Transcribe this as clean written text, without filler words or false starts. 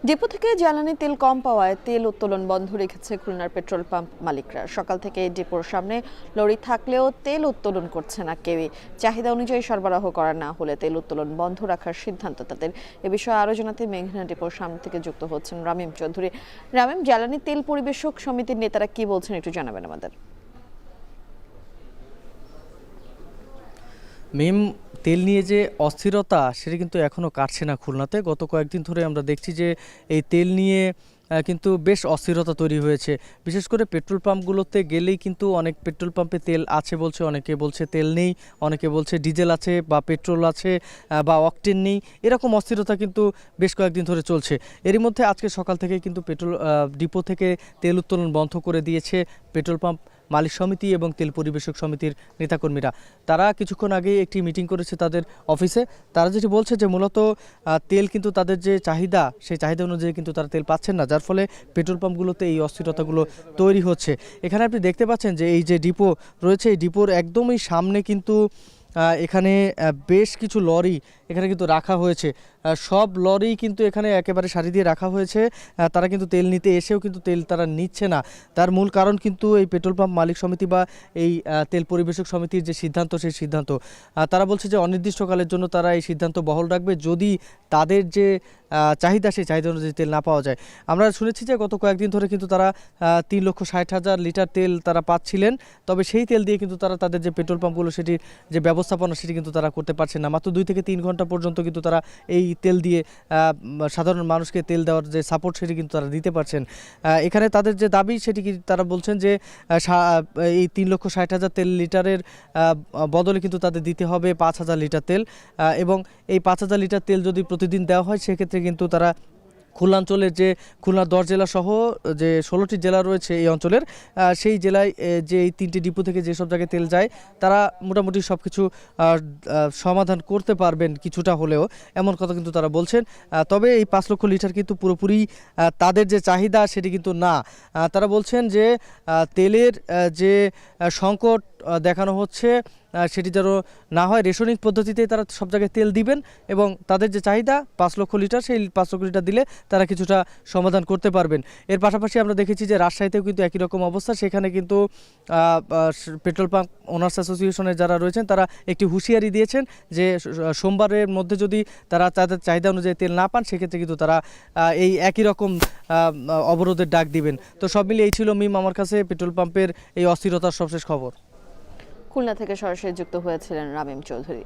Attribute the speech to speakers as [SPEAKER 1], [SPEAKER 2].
[SPEAKER 1] Depot থেকে জ্বালানি তেল কম পাওয়ায় তেল উত্তোলন বন্ধ রেখেছে খুলনার পেট্রোল পাম্প মালিকরা। সকাল থেকে ডিপোর সামনে লরি থাকলেও তেল উত্তোলন করছে না কেউই। চাহিদা অনুযায়ী সরবরাহ করা না হলে তেল উত্তোলন বন্ধ রাখার সিদ্ধান্ত তাদের। এ বিষয়ে আরো জানাতে মেঘনা ডিপোর সামনে থেকে যুক্ত হচ্ছেন রামিম চৌধুরী। রামিম, জ্বালানি তেল পরিবেশক সমিতির নেতারা কি বলছেন একটু জানাবেন আমাদের।
[SPEAKER 2] মিম, তেল নিয়ে যে অস্থিরতা সেটা কিন্তু এখনও কাটছে না খুলনাতে। গত কয়েকদিন ধরে আমরা দেখছি যে এই তেল নিয়ে কিন্তু বেশ অস্থিরতা তৈরি হয়েছে। বিশেষ করে পেট্রোল পাম্পগুলোতে গেলেই কিন্তু অনেক পেট্রোল পাম্পে তেল আছে বলছে, অনেকে বলছে তেল নেই, অনেকে বলছে ডিজেল আছে বা পেট্রোল আছে বা অকটেন নেই। এরকম অস্থিরতা কিন্তু বেশ কয়েকদিন ধরে চলছে। এরই মধ্যে আজকে সকাল থেকে কিন্তু পেট্রোল ডিপো থেকে তেল উত্তোলন বন্ধ করে দিয়েছে পেট্রোল পাম্প মালিক সমিতি এবং তেল পরিবেশক সমিতির নেতাকর্মীরা। তারা কিছুক্ষণ আগে একটি মিটিং করেছে তাদের অফিসে। তারা যেটি বলছে যে মূলত তেল কিন্তু তাদের যে চাহিদা, সেই চাহিদা অনুযায়ী কিন্তু তারা তেল পাচ্ছেন না, যার ফলে পেট্রোল পাম্পগুলোতে এই অস্থিরতাগুলো তৈরি হচ্ছে। এখানে আপনি দেখতে পাচ্ছেন যে এই যে ডিপো রয়েছে, এই ডিপোর একদমই সামনে কিন্তু এখানে বেশ কিছু লরি এখানে কিন্তু রাখা হয়েছে। সব লরি কিন্তু এখানে একেবারে সারি দিয়ে রাখা হয়েছে। তারা কিন্তু তেল নিতে এসেও কিন্তু তেল তারা নিচ্ছে না। তার মূল কারণ কিন্তু এই পেট্রোল পাম্প মালিক সমিতি বা এই তেল পরিবেশক সমিতির যে সিদ্ধান্ত, সেই সিদ্ধান্ত তারা বলছে যে অনির্দিষ্টকালের জন্য তারা এই সিদ্ধান্ত বহাল রাখবে যদি তাদের যে চাহিদা, সেই চাহিদা অনুযায়ী তেল না পাওয়া যায়। আমরা শুনেছি যে গত কয়েকদিন ধরে কিন্তু তারা 3,60,000 লিটার তেল তারা পাচ্ছিলেন, তবে সেই তেল দিয়ে কিন্তু তারা তাদের যে পেট্রোল পাম্পগুলো সেটির যে ব্যবস্থাপনা সেটি কিন্তু তারা করতে পারছেন না। মাত্র 2 থেকে 3 ঘন্টা পর্যন্ত কিন্তু তারা এই তেল দিয়ে সাধারণ মানুষকে তেল দেওয়ার যে সাপোর্ট সেটি কিন্তু তারা দিতে পারছেন। এখানে তাদের যে দাবি সেটি কি তারা বলছেন যে এই 3,60,000 তেল লিটারের বদলে কিন্তু তাদের দিতে হবে 5,000 লিটার তেল, এবং এই 5,000 লিটার তেল যদি প্রতিদিন দেওয়া হয় সেক্ষেত্রে কিন্তু তারা খুলনাঞ্চলের যে খুলনা 10 জেলা সহ যে 16টি জেলা রয়েছে এই অঞ্চলের, সেই জেলায় যে এই 3টি ডিপো থেকে যেসব জায়গায় তেল যায় তারা মোটামুটি সব কিছু সমাধান করতে পারবেন কিছুটা হলেও, এমন কথা কিন্তু তারা বলছেন। তবে এই 5 লক্ষ লিটার কিন্তু পুরোপুরি তাদের যে চাহিদা সেটি কিন্তু না। তারা বলছেন যে তেলের যে সংকট দেখানো হচ্ছে সেটি যেন না হয়, রেশনিং পদ্ধতিতে তারা সব জায়গায় তেল দিবেন এবং তাদের যে চাহিদা 5 লক্ষ লিটার, সেই 5 লক্ষ লিটার দিলে তারা কিছুটা সমাধান করতে পারবেন। এর পাশাপাশি আমরা দেখেছি যে রাজশাহীতেও কিন্তু একই রকম অবস্থা। সেখানে কিন্তু পেট্রোল পাম্প ওনার্স অ্যাসোসিয়েশনের যারা রয়েছেন তারা একটি হুঁশিয়ারি দিয়েছেন যে সোমবারের মধ্যে যদি তারা তাদের চাহিদা অনুযায়ী তেল না পান সেক্ষেত্রে কিন্তু তারা এই একই রকম অবরোধের ডাক দিবেন। তো সব মিলিয়ে এই ছিল মিম আমার কাছে পেট্রোল পাম্পের এই অস্থিরতার সবশেষ খবর।
[SPEAKER 1] খুলনা থেকে সরাসরি যুক্ত হয়েছিলেন রামিম চৌধুরী।